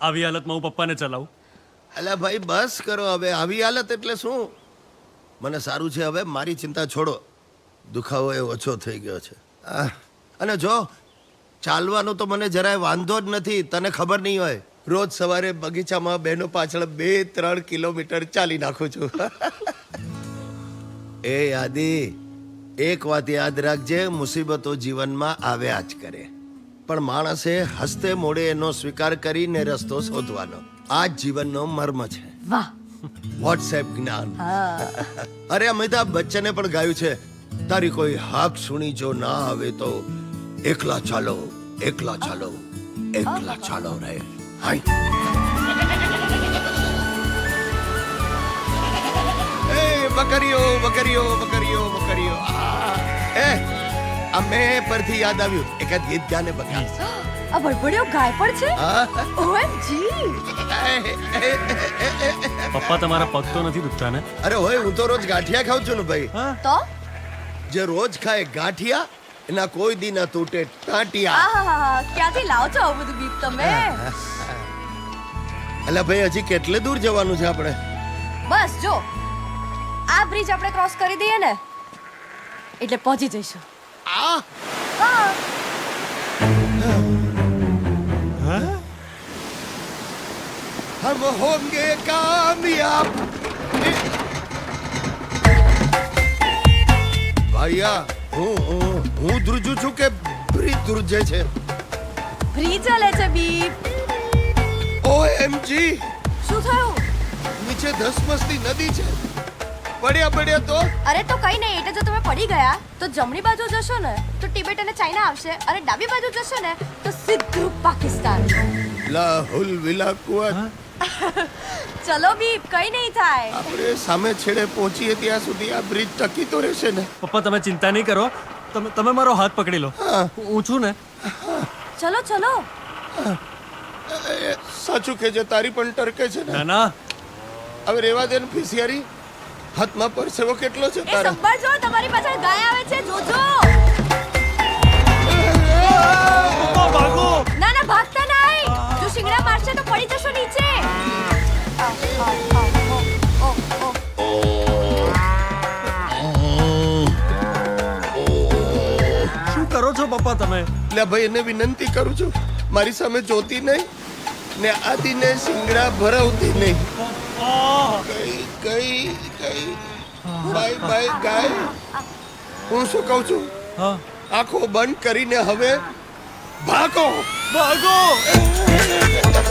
આવી હાલતમાં હું પપ્પાને ચલાવું? અલ્યા ભાઈ બસ કરો હવે. આવી હાલત એટલે શું? મને સારું છે હવે, મારી ચિંતા છોડો. દુખાવો એ ઓછો થઈ ગયો છે. અને જો ચાલવાનું તો મને જરાય વાંધો જ નથી. તને ખબર નહીં હોય, રોજ સવારે બગીચામાં બહેનો પાછળ 2-3 કિલોમીટર ચાલી નાખું છું. એ આદિ, એક વાત યાદ રાખજે, મુસીબતો જીવનમાં આવ્યા જ કરે, પણ માણસે હસતે મોડે એનો સ્વીકાર કરીને રસ્તો શોધવાનો. આ જ જીવનનો મર્મ છે. વાહ, વોટ્સએપ જ્ઞાન. અરે અમિતાભ બચ્ચને પણ ગાયું છે, તારી કોઈ હાક સુણી જો ના આવે તો એકલા ચાલો, એકલા ચાલો, એકલા ચાલો રે. હાય એ બકરીઓ બકરીઓ બકરીઓ બકરીઓ. એ આ મેં પરથી યાદ આવ્યું, એકાદ ગીત ગાને બકા. આ બળબડિયો ગાય પણ છે. ઓએમજી. પપ્પા તમારા પગ તો નથી દુખતા ને? અરે હોય, હું તો રોજ ગાંઠિયા ખાઉં છું ને ભાઈ. તો જે રોજ ખાય ગાંઠિયા, એના કોઈ દી ના તૂટે ટાંટિયા. આહાહા, ક્યાંથી લાવો છો આવું બધું બીપ તમે? અલા ભાઈ, હજી કેટલે દૂર જવાનું છે આપણે? બસ જો આ બ્રિજ આપણે ક્રોસ કરી દઈએ ને એટલે પહોંચી જઈશું. આ હા. हम होंगे कामयाब. ભાઈયા, હું ધ્રુજું છું કે બ્રિજ ધ્રુજે છે? બ્રિજ ચાલે છે બીપ. OMG, શું થયું? નીચે ધસમસતી નદી છે. પડ્યા તો અરે તો કઈ નહીં, એટલે જો તમે પડી ગયા તો જમણી બાજુ જશો ને તો ટિબેટ અને ચાઇના આવશે, અને ડાબી બાજુ જશો ને તો સીધું પાકિસ્તાન. લાહુલ વિલા કુવત. ચલો બીપ, કઈ નહીં થાય. આપણે સામે છેડે પહોંચીએ ત્યાં સુધી આ બ્રિજ ટકી તો રહેશે ને? પપ્પા તમે ચિંતા નહીં કરો, તમે મારો હાથ પકડી લો. હું છું ને. ચલો ચલો. સાચું કે જે તારી પણ ટરકે છે ને? ના ના, હવે રેવા દે ને ફિસિયારી. હાથમાં પરસેવો કેટલો છે એ તારા? સંભાળજો, તમારી પાછળ ગાય આવે છે, જોજો. પપ્પા ભાગો. ના ના, ભાગતા નહીં. જો શિંગડા મારશે તો પડી જશો નીચે. શું કરો છો પપ્પા તમે? એટલે ભાઈ એને વિનંતી કરું છું, મારી સામે જોતી નહીં ને આદિને સિંગડા ભરાવતી નહીં. કઈ બાય બાય ગાય. હું શું કહું છું, હા, આંખો બંધ કરીને હવે ભાગો. ભાગો.